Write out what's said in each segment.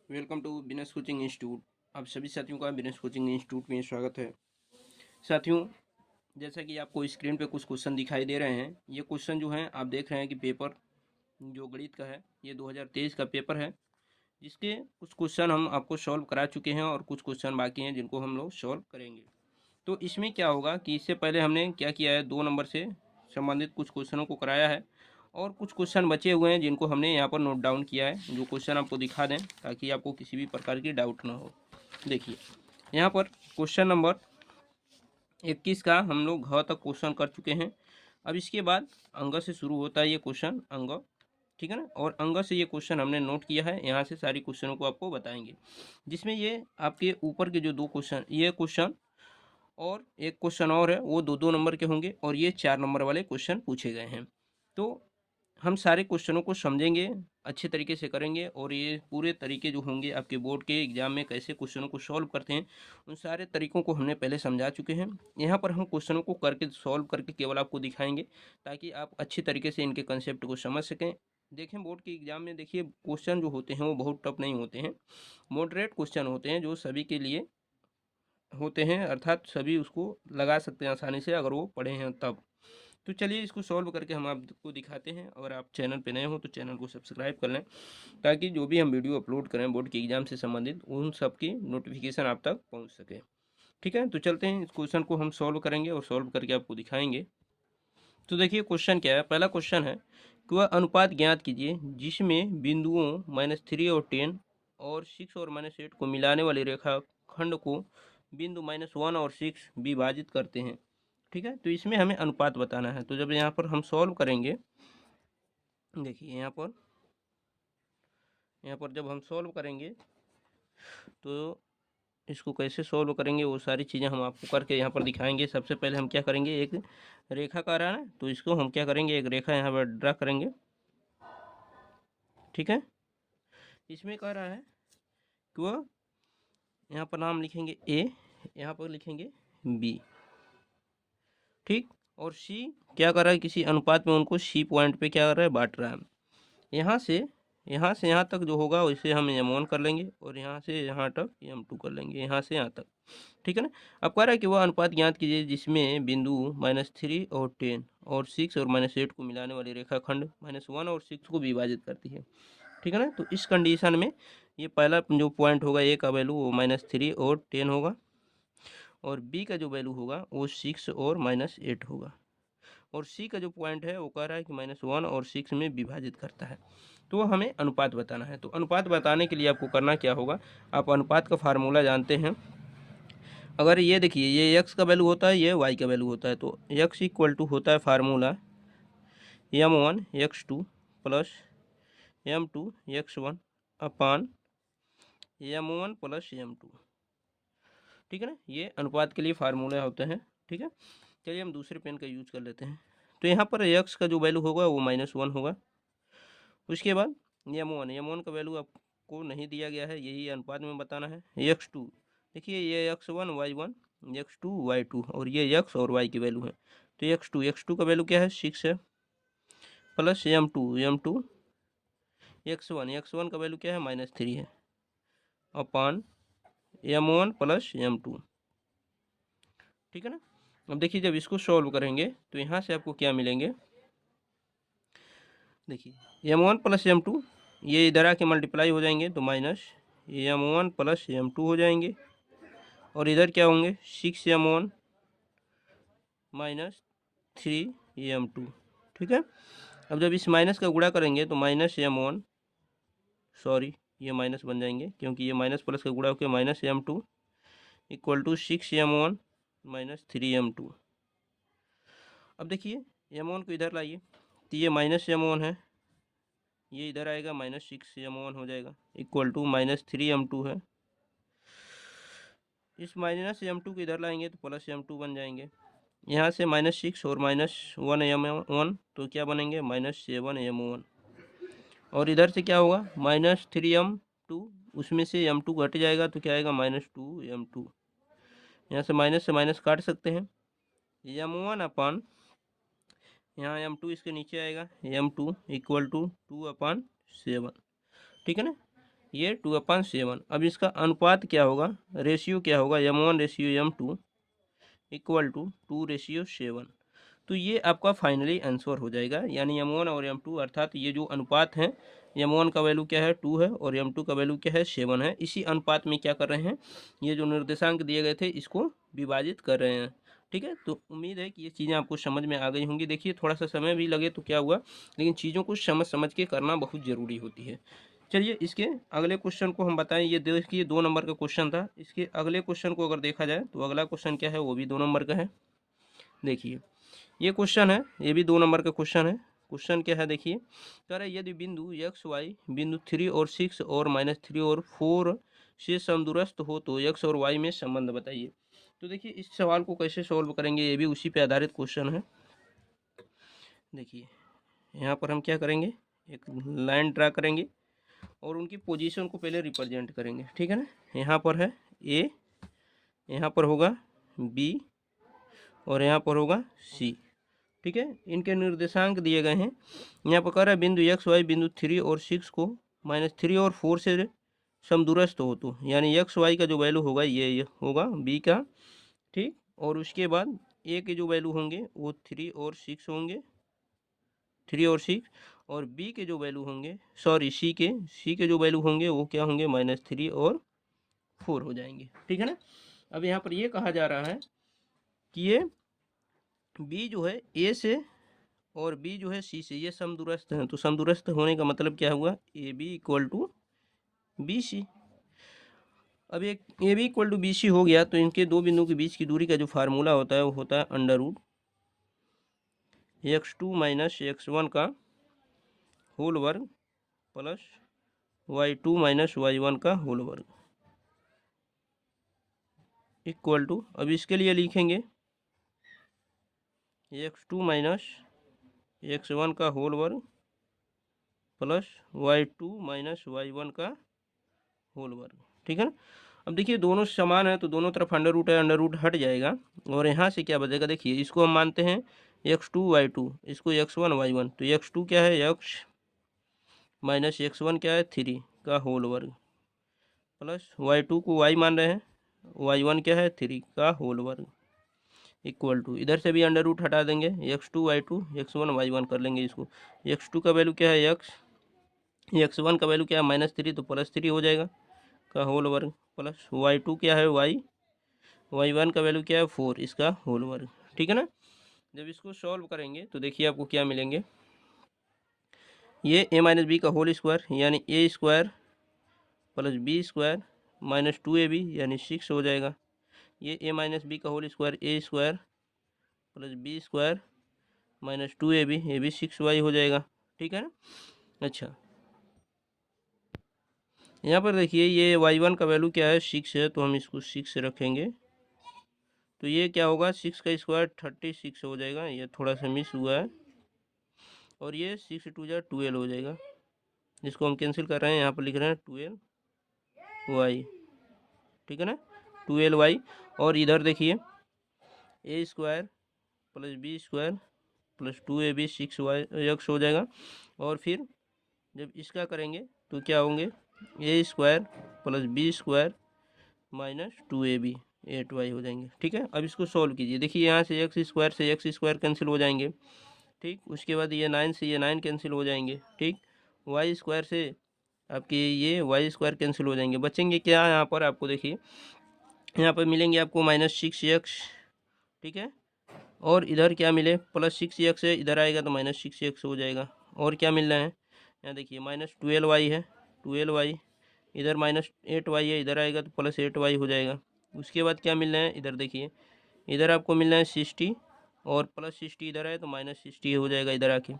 Welcome to business coaching institute. आप सभी साथियों का बिजनेस कोचिंग इंस्टीट्यूट में स्वागत है। साथियों, जैसा कि आपको स्क्रीन पे कुछ क्वेश्चन दिखाई दे रहे हैं, ये क्वेश्चन जो हैं आप देख रहे हैं कि पेपर जो गणित का है ये 2023 का पेपर है, जिसके कुछ क्वेश्चन हम आपको सॉल्व करा चुके हैं और कुछ क्वेश्चन बाकी हैं जिनको हम लोग सॉल्व करेंगे। तो इसमें क्या होगा कि इससे पहले हमने क्या किया है, 2 नंबर से संबंधित कुछ क्वेश्चनों को कराया है और कुछ क्वेश्चन बचे हुए हैं जिनको हमने यहाँ पर नोट डाउन किया है। जो क्वेश्चन आपको दिखा दें ताकि आपको किसी भी प्रकार की डाउट ना हो। देखिए, यहाँ पर क्वेश्चन नंबर 21 का हम लोग घ तक क्वेश्चन कर चुके हैं। अब इसके बाद अंग से शुरू होता है ये क्वेश्चन, अंग, ठीक है ना। और अंग से ये क्वेश्चन हमने नोट किया है, यहाँ से सारी क्वेश्चनों को आपको बताएंगे, जिसमें ये आपके ऊपर के जो 2 क्वेश्चन, ये क्वेश्चन और एक क्वेश्चन और है, वो 2-2 नंबर के होंगे और ये 4 नंबर वाले क्वेश्चन पूछे गए हैं। तो हम सारे क्वेश्चनों को समझेंगे, अच्छे तरीके से करेंगे और ये पूरे तरीके जो होंगे आपके बोर्ड के एग्जाम में कैसे क्वेश्चनों को सॉल्व करते हैं, उन सारे तरीकों को हमने पहले समझा चुके हैं। यहाँ पर हम क्वेश्चनों को करके सॉल्व करके केवल आपको दिखाएंगे ताकि आप अच्छी तरीके से इनके कंसेप्ट को समझ सकें। देखें, बोर्ड के एग्जाम में देखिए क्वेश्चन जो होते हैं वो बहुत टफ नहीं होते हैं, मॉडरेट क्वेश्चन होते हैं जो सभी के लिए होते हैं, अर्थात सभी उसको लगा सकते हैं आसानी से अगर वो पढ़े हैं तब। तो चलिए इसको सॉल्व करके हम आपको दिखाते हैं। अगर आप चैनल पे नए हो तो चैनल को सब्सक्राइब कर लें ताकि जो भी हम वीडियो अपलोड करें बोर्ड के एग्जाम से संबंधित उन सब की नोटिफिकेशन आप तक पहुंच सके। ठीक है, तो चलते हैं, इस क्वेश्चन को हम सॉल्व करेंगे और सॉल्व करके आपको दिखाएंगे। तो देखिए क्वेश्चन क्या है। पहला क्वेश्चन है कि वह अनुपात ज्ञात कीजिए जिसमें बिंदुओं -3 और 10 और 6 और -8 को मिलाने वाली रेखा खंड को बिंदु -1 और 6 विभाजित करते हैं। ठीक है, तो इसमें हमें अनुपात बताना है। तो जब यहाँ पर हम सॉल्व करेंगे, देखिए यहाँ पर जब हम सॉल्व करेंगे तो इसको कैसे सॉल्व करेंगे वो सारी चीज़ें हम आपको करके यहाँ पर दिखाएंगे। सबसे पहले हम क्या करेंगे, एक रेखा का रहा है तो इसको हम क्या करेंगे, एक रेखा यहाँ पर ड्रा करेंगे। ठीक है, इसमें कह रहा है कि वह यहाँ पर नाम लिखेंगे ए, यहाँ पर लिखेंगे बी, ठीक। और सी क्या कर रहा है, किसी अनुपात में उनको सी पॉइंट पे क्या कर रहा है, बांट रहा है। यहाँ से यहाँ तक जो होगा उसे हम m1 कर लेंगे और यहाँ से यहाँ तक m2 कर लेंगे, यहाँ से यहाँ तक। ठीक है ना। अब कह रहा है कि वह अनुपात ज्ञात कीजिए जिसमें बिंदु -3 और 10 और 6 और -8 को मिलाने वाली रेखा खंड -1 और 6 को विभाजित करती है। ठीक है ना। तो इस कंडीशन में ये पहला जो पॉइंट होगा, ए का वैल्यू वो -3 और 10 होगा और बी का जो वैल्यू होगा वो 6 और -8 होगा और सी का जो पॉइंट है वो कह रहा है कि -1 और 6 में विभाजित करता है। तो हमें अनुपात बताना है। तो अनुपात बताने के लिए आपको करना क्या होगा, आप अनुपात का फार्मूला जानते हैं। अगर ये देखिए, ये x का वैल्यू होता है, ये y का वैल्यू होता है, तो x इक्वल टू होता है formula m1 x2 plus m2 x1 अपान m1 प्लस m2। ठीक है ना, ये अनुपात के लिए फार्मूला होते हैं। ठीक है, चलिए हम दूसरे पेन का यूज कर लेते हैं। तो यहाँ पर x का जो वैल्यू होगा वो -1 होगा। उसके बाद m1 का वैल्यू आपको नहीं दिया गया है, यही अनुपात में बताना है। x2 देखिए, ये x1 y1 x2 y2 और ये x और y की वैल्यू है। तो x2 का वैल्यू क्या है, 6 है, प्लस m2 x1 का वैल्यू क्या है, -3 है, अपान m1 प्लस m2। ठीक है ना। अब देखिए जब इसको सॉल्व करेंगे तो यहाँ से आपको क्या मिलेंगे, देखिए m1 प्लस m2 ये इधर आके मल्टीप्लाई हो जाएंगे तो -m1 प्लस m2 हो जाएंगे और इधर क्या होंगे, 6m1 -3m2। ठीक है, अब जब इस माइनस का गुणा करेंगे तो -m1, सॉरी ये माइनस बन जाएंगे क्योंकि ये माइनस प्लस का गुणा होकर -m2 equal to 6m1 -3m2। अब देखिए m1 को इधर लाइए तो ये -m1 है, ये इधर आएगा -6m1 हो जाएगा, इक्वल टू -3m2 है। इस -m2 को इधर लाएंगे तो +m2 बन जाएंगे। यहाँ से -6 और -1m1 तो क्या बनेंगे, -7m1। और इधर से क्या होगा, -3m2, उसमें से m2 घट जाएगा तो क्या आएगा, -2m2। यहाँ से माइनस काट सकते हैं, m1 अपान यहाँ m2 इसके नीचे आएगा, m2 इक्वल टू 2/7। ठीक है ना। ये 2/7। अब इसका अनुपात क्या होगा, रेशियो क्या होगा, m1 ratio m2 equal to 2:7। तो ये आपका फाइनली आंसर हो जाएगा, यानी m1 और m2 अर्थात ये जो अनुपात है, m1 का वैल्यू क्या है 2 है और m2 का वैल्यू क्या है 7 है। इसी अनुपात में क्या कर रहे हैं, ये जो निर्देशांक दिए गए थे इसको विभाजित कर रहे हैं। ठीक है, तो उम्मीद है कि ये चीज़ें आपको समझ में आ गई होंगी। देखिए थोड़ा सा समय भी लगे तो क्या हुआ, लेकिन चीज़ों को समझ समझ के करना बहुत ज़रूरी होती है। चलिए इसके अगले क्वेश्चन को हम बताएं। ये देखिए 2 नंबर का क्वेश्चन था। इसके अगले क्वेश्चन को अगर देखा जाए तो अगला क्वेश्चन क्या है, वो भी 2 नंबर का है। देखिए ये क्वेश्चन है, ये भी 2 नंबर का क्वेश्चन है। क्वेश्चन क्या है देखिए, कह रहा है यदि बिंदु एक्स वाई बिंदु 3 और 6 और -3 और 4 से समदूरस्थ हो तो एक्स और वाई में संबंध बताइए। तो देखिए इस सवाल को कैसे सॉल्व करेंगे, ये भी उसी पे आधारित क्वेश्चन है। देखिए यहाँ पर हम क्या करेंगे, एक लाइन ड्रा करेंगे और उनकी पोजीशन को पहले रिप्रेजेंट करेंगे। ठीक है ना, यहाँ पर है ए, यहाँ पर होगा बी और यहाँ पर होगा सी। ठीक है, इनके निर्देशांक दिए गए हैं। यहाँ पर कह रहा है बिंदु एक्स वाई बिंदु 3 और 6 को -3 और 4 से समदूरस्थ हो तो, यानी एक्स वाई का जो वैल्यू होगा ये होगा बी का। ठीक, और उसके बाद ए के जो वैल्यू होंगे वो 3 और 6 होंगे, 3 और 6, और बी के जो वैल्यू होंगे, सॉरी सी के जो वैल्यू होंगे वो क्या होंगे -3 और 4 हो जाएंगे। ठीक है ना। अब यहाँ पर ये कहा जा रहा है कि ये बी जो है ए से और बी जो है सी से ये समदूरस्थ हैं। तो समदूरस्थ होने का मतलब क्या हुआ, A B equal to B C. अब एक A B equal to B C हो गया तो इनके दो बिंदुओं के बीच की दूरी का जो फार्मूला होता है वो होता है √x2 - x1 का होल वर्ग प्लस y2 - y1 का होल वर्ग इक्वल टू, अब इसके लिए लिखेंगे x2 - x1 का होल वर्ग प्लस y2 - y1 का होल वर्ग। ठीक है ना। अब देखिए दोनों समान है तो दोनों तरफ अंडर रूट है, अंडर रूट हट जाएगा और यहाँ से क्या बचेगा, देखिए इसको हम मानते हैं x2 y2, इसको x1 y1, तो x2 क्या है x माइनस x1 क्या है 3 का होल वर्ग प्लस y2 को y मान रहे हैं, y1 क्या है 3 का होल वर्ग इक्वल टू, इधर से भी अंडर रूट हटा देंगे, x2 y2 x1 y1 कर लेंगे इसको। x2 का वैल्यू क्या है x1 का वैल्यू क्या है -3, तो +3 हो जाएगा का होल वर्ग प्लस y2 क्या है y1 का वैल्यू क्या है 4, इसका होल वर्ग। ठीक है ना। जब इसको सॉल्व करेंगे तो देखिए आपको क्या मिलेंगे, ये a - b का होल स्क्वायर यानी a² + b² - 2ab यानी 6 हो जाएगा। ये a - b का whole square a² + b² - 2ab, ये भी 6y हो जाएगा। ठीक है ना। अच्छा यहाँ पर देखिए ये y1 का वैल्यू क्या है 6 है, तो हम इसको 6 रखेंगे। तो ये क्या होगा 6 का स्क्वायर 36 हो जाएगा, ये थोड़ा सा मिस हुआ है, और ये 6 × 2 = 12 हो जाएगा। इसको हम कैंसिल कर रहे हैं, यहाँ पर लिख रहे हैं 12y। ठीक है ना, 12y। और इधर देखिए a² + b² + 2ab 6x हो जाएगा। और फिर जब इसका करेंगे तो क्या होंगे a² + b² - 2ab 8y हो जाएंगे। ठीक है, अब इसको सॉल्व कीजिए। देखिए यहाँ से x² कैंसिल हो जाएंगे। ठीक, उसके बाद ये 9 से ये 9 कैंसिल हो जाएंगे। ठीक, y² से आपके ये y² कैंसिल हो जाएंगे, बचेंगे क्या यहाँ पर आपको देखिए, यहाँ पर मिलेंगे आपको -6x। ठीक है, और इधर क्या मिले +6x है, इधर आएगा तो -6x हो जाएगा। और क्या मिल रहा है, यहाँ देखिए -12y है, 12y, इधर -8y है, इधर आएगा तो +8y हो जाएगा। उसके बाद क्या मिल रहा है, इधर देखिए, इधर आपको मिल रहा है 60 और +60 इधर है तो -60 हो जाएगा इधर आके।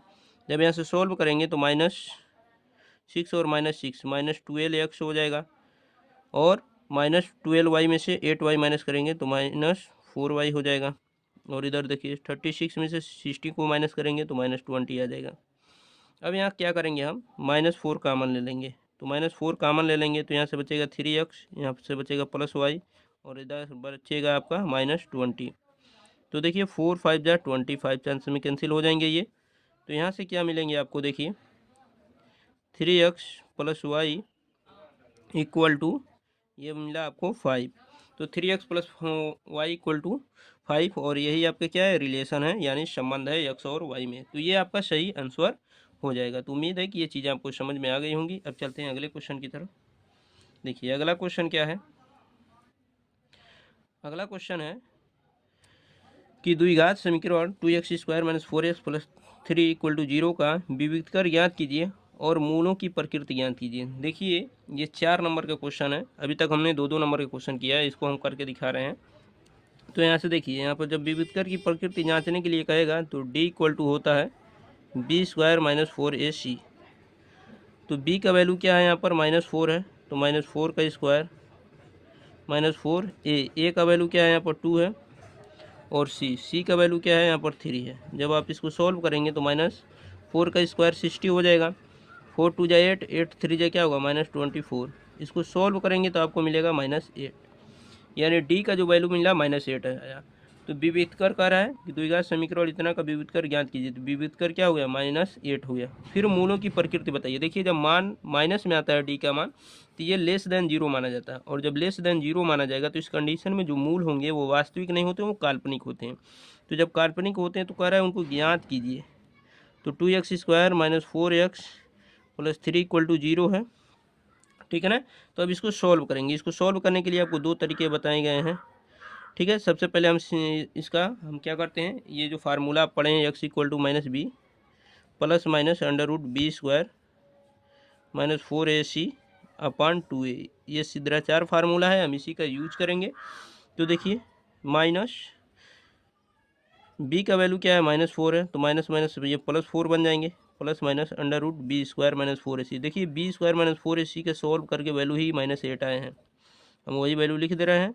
जब यहाँ से सॉल्व करेंगे तो -6 और -6 -12x हो जाएगा, और -12y में से 8y माइनस करेंगे तो -4y हो जाएगा। और इधर देखिए 36 में से 60 को माइनस करेंगे तो -20 आ जाएगा। अब यहाँ क्या करेंगे, हम -4 कामन ले लेंगे, तो -4 कामन ले लेंगे तो यहाँ से बचेगा 3x, यहाँ से बचेगा +y, और इधर बचेगा आपका -20। तो देखिए 4 × 5 = 25 चांस में कैंसिल हो जाएंगे ये। तो यहाँ से क्या मिलेंगे आपको देखिए 3x + y इक्वल टू, ये मिला आपको 5। तो 3x plus Y equal to 5, और यही आपके क्या है, रिलेशन है, यानी संबंध है x और y में। तो ये आपका सही आंसर हो जाएगा। तो उम्मीद है कि ये चीज़ें आपको समझ में आ गई होंगी। अब चलते हैं अगले क्वेश्चन की तरफ। देखिए अगला क्वेश्चन क्या है। अगला क्वेश्चन है कि द्विघात समीकरण 2x² minus 4x plus 3 equal to 0 का विविधकर ज्ञात कीजिए और मूलों की प्रकृति ज्ञात कीजिए। देखिए ये 4 नंबर का क्वेश्चन है। अभी तक हमने 2-2 नंबर का क्वेश्चन किया है, इसको हम करके दिखा रहे हैं। तो यहाँ से देखिए, यहाँ पर जब विविधकर की प्रकृति जांचने के लिए कहेगा तो d इक्वल टू होता है b² माइनस 4ac। तो b का वैल्यू क्या है यहाँ पर, -4 है, तो -4 का स्क्वायर माइनस 4a का वैल्यू क्या है यहाँ पर 2 है, और c का वैल्यू क्या है यहाँ पर 3 है। जब आप इसको सॉल्व करेंगे तो -4 का स्क्वायर 60 हो जाएगा, 4 2 जा 8, 8 3 जा क्या होगा -24। इसको सॉल्व करेंगे तो आपको मिलेगा -8, यानी डी का जो वैल्यू मिला -8 आया। तो विविधकर कह रहा है कि द्विघात समीकरण इतना का विविधकर ज्ञात कीजिए। तो विविधकर क्या हो गया, -8 हो गया। फिर मूलों की प्रकृति बताइए। देखिए जब मान माइनस में आता है डी का मान, तो ये लेस देन 0 माना जाता है, और जब लेस देन 0 माना जाएगा तो इस कंडीशन में जो मूल होंगे वो वास्तविक नहीं होते, वो काल्पनिक होते हैं। तो जब काल्पनिक होते हैं तो कह रहा है उनको ज्ञात कीजिए। तो 2x² minus 4x plus 3 equal to 0 है, ठीक है ना। तो अब इसको सॉल्व करेंगे। इसको सॉल्व करने के लिए आपको 2 तरीके बताए गए हैं, ठीक है। सबसे पहले इसका हम क्या करते हैं, ये जो फार्मूला आप पढ़े हैं x equal to -b plus minus √b² minus 4ac upon 2a, ये सिद्धाचार फार्मूला है, हम इसी का यूज करेंगे। तो देखिए माइनस b का वैल्यू क्या है, -4 है, तो माइनस माइनस ये +4 बन जाएंगे, plus minus √b² minus 4ac। देखिए b² माइनस 4ac के सॉल्व करके वैल्यू ही -8 आए हैं, हम वही वैल्यू लिख दे रहे हैं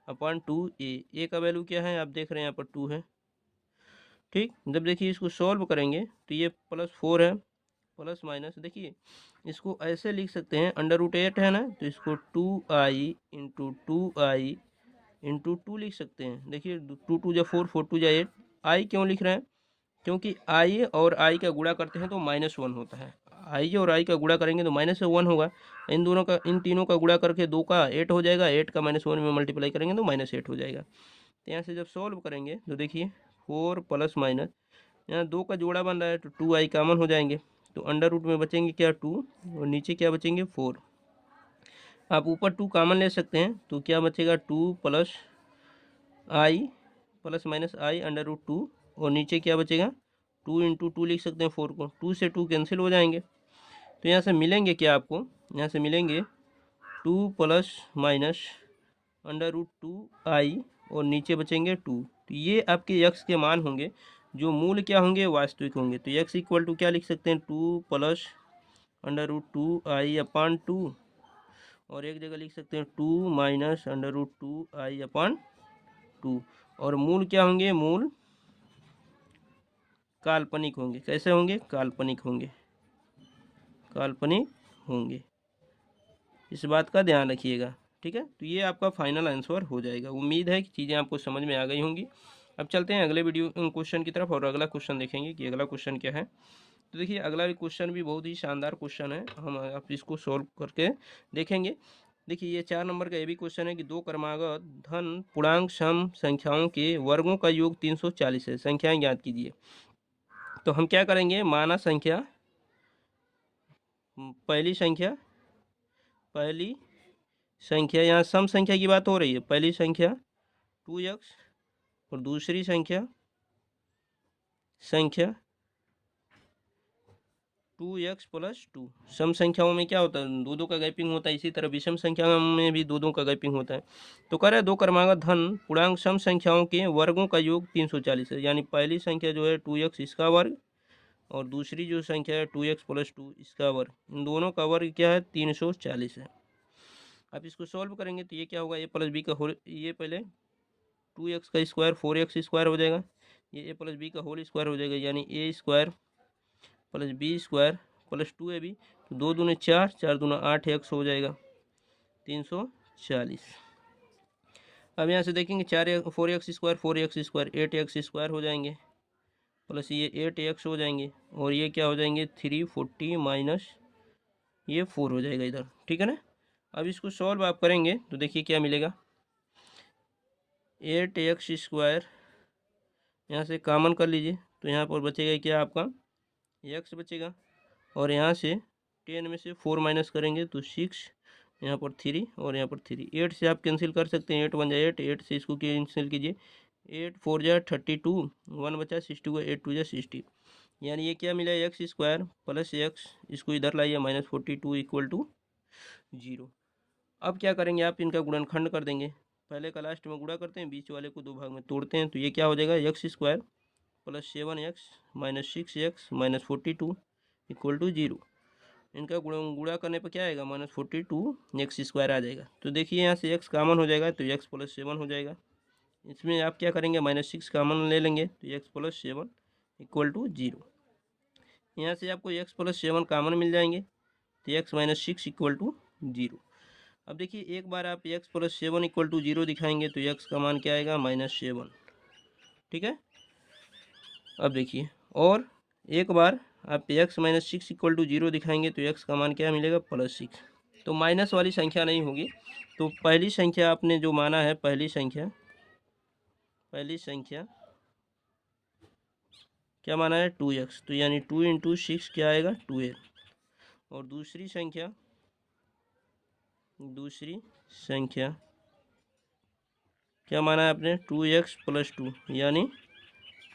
अपॉन 2a। का वैल्यू क्या है आप देख रहे हैं यहाँ पर 2 है, ठीक। जब देखिए इसको सॉल्व करेंगे तो ये +4 है, प्लस माइनस देखिए इसको ऐसे लिख सकते हैं, √8 है ना, तो इसको 2i इंटू 2i इंटू 2 लिख सकते हैं। देखिए 2 2 जा 4, 4 2 जा 8। आई क्यों लिख रहे हैं, क्योंकि i और i का गुणा करते हैं तो -1 होता है। i और i का गुणा करेंगे तो -1 होगा। इन दोनों का, इन तीनों का गुणा करके 2 का 8 हो जाएगा, 8 का -1 में मल्टीप्लाई करेंगे तो -8 हो जाएगा। तो यहाँ से जब सॉल्व करेंगे तो देखिए 4 प्लस माइनस, यहाँ 2 का जोड़ा बन रहा है तो 2i कॉमन हो जाएंगे, तो अंडर रूट में बचेंगे क्या 2, और नीचे क्या बचेंगे 4। आप ऊपर 2 कॉमन ले सकते हैं तो क्या बचेगा 2 प्लस आई प्लस माइनस आई अंडर रूट 2, और नीचे क्या बचेगा 2 इंटू 2 लिख सकते हैं 4 को, 2 से 2 कैंसिल हो जाएंगे। तो यहाँ से मिलेंगे क्या आपको, यहाँ से मिलेंगे 2 plus minus under root 2i, और नीचे बचेंगे 2। तो ये आपके x के मान होंगे जो मूल क्या होंगे, वास्तविक होंगे। तो x इक्वल टू क्या लिख सकते हैं, 2 plus under root 2i upon 2, और एक जगह लिख सकते हैं 2 minus under root 2i upon 2। और मूल क्या होंगे, मूल काल्पनिक होंगे। कैसे होंगे, काल्पनिक होंगे, काल्पनिक होंगे, इस बात का ध्यान रखिएगा, ठीक है। तो ये आपका फाइनल आंसर हो जाएगा। उम्मीद है कि चीज़ें आपको समझ में आ गई होंगी। अब चलते हैं अगले वीडियो क्वेश्चन की तरफ, और अगला क्वेश्चन देखेंगे कि अगला क्वेश्चन क्या है। तो देखिए अगला भी क्वेश्चन भी बहुत ही शानदार क्वेश्चन है, हम आप इसको सॉल्व करके देखेंगे। देखिए ये 4 नंबर का ये भी क्वेश्चन है कि 2 क्रमागत धन पूर्णांक सम संख्याओं के वर्गों का योग 340 है, संख्याएं ज्ञात कीजिए। तो हम क्या करेंगे, माना संख्या, पहली संख्या यहाँ सम संख्या की बात हो रही है, पहली संख्या 2x और दूसरी संख्या 2x प्लस 2। सम संख्याओं में क्या होता है, दो का गैपिंग होता है, इसी तरह विषम संख्याओं में भी दो का गैपिंग होता है। तो कह रहा है 2 क्रमागत धन पूर्णांक सम संख्याओं के वर्गों का योग 340 है, यानी पहली संख्या जो है 2x इसका वर्ग, और दूसरी जो संख्या है 2x प्लस 2 इसका वर्ग, इन दोनों का वर्ग क्या है 340 है। आप इसको सॉल्व करेंगे तो ये क्या होगा, a प्लस बी का होल, ये पहले 2x का स्क्वायर 4x स्क्वायर हो जाएगा, ये a प्लस बी का होल स्क्वायर हो जाएगा, यानी a² plus b² plus 2ab, तो 2 दूने 4, 4 दूना 8x हो जाएगा 340। अब यहाँ से देखेंगे 4x square 4x square 8x square हो जाएंगे, प्लस ये 8x हो जाएंगे, और ये क्या हो जाएंगे 340 माइनस ये 4 हो जाएगा इधर, ठीक है ना। अब इसको सॉल्व आप करेंगे तो देखिए क्या मिलेगा, 8x², यहाँ से कॉमन कर लीजिए तो यहाँ पर बचेगा क्या आपका, x बचेगा, और यहाँ से 10 में से 4 माइनस करेंगे तो 6, यहाँ पर 3 और यहाँ पर 3, 8 से आप कैंसिल कर सकते हैं, 8 1 जा 8, 8 से इसको कैंसिल कीजिए, 8 4 जा 32, 1 बचा 62 का, 8 2 जा 60, यानी ये क्या मिला, x² प्लस x, इसको इधर लाइए -42 इक्वल टू 0। अब क्या करेंगे, आप इनका गुणनखंड कर देंगे, पहले का लास्ट में गुणा करते हैं, बीच वाले को 2 भाग में तोड़ते हैं, तो ये क्या हो जाएगा, x² plus 7x minus 6x minus 42 equal to 0। इनका गुणा करने पर क्या आएगा, -42x² आ जाएगा। तो देखिए यहाँ से x कॉमन हो जाएगा तो x प्लस 7 हो जाएगा। इसमें आप क्या करेंगे, -6 कॉमन ले लेंगे तो x प्लस 7 इक्वल टू 0। यहाँ से आपको x प्लस 7 कॉमन मिल जाएंगे तो x माइनस 6 इक्वल टू 0। अब देखिए एक बार आप x प्लस 7 इक्वल टू 0 दिखाएंगे तो x का मान क्या आएगा, -7, ठीक है। अब देखिए, और एक बार आप x माइनस 6 इक्वल टू 0 दिखाएंगे तो x का मान क्या मिलेगा, +6। तो माइनस वाली संख्या नहीं होगी। तो पहली संख्या आपने जो माना है, पहली संख्या क्या माना है, 2x, तो यानी 2 × 6 क्या आएगा, 2a। और दूसरी संख्या क्या माना है आपने, 2x प्लस 2, यानी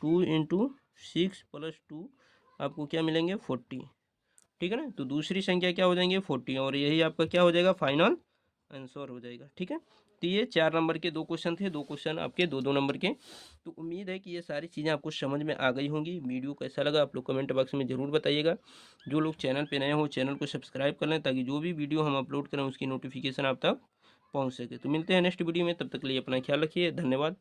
2 × 6 प्लस 2 आपको क्या मिलेंगे, 40, ठीक है ना। तो दूसरी संख्या क्या हो जाएंगे, 40, और यही आपका क्या हो जाएगा, फाइनल आंसर हो जाएगा, ठीक है। तो ये 4 नंबर के 2 क्वेश्चन थे, 2 क्वेश्चन आपके 2-2 नंबर के। तो उम्मीद है कि ये सारी चीज़ें आपको समझ में आ गई होंगी। वीडियो कैसा लगा आप लोग कमेंट बॉक्स में ज़रूर बताइएगा। जो लोग चैनल पे नए हो चैनल को सब्सक्राइब कर लें, ताकि जो भी वीडियो हम अपलोड करें उसकी नोटिफिकेशन आप तक पहुँच सके। तो मिलते हैं नेक्स्ट वीडियो में, तब तक के लिए अपना ख्याल रखिए, धन्यवाद।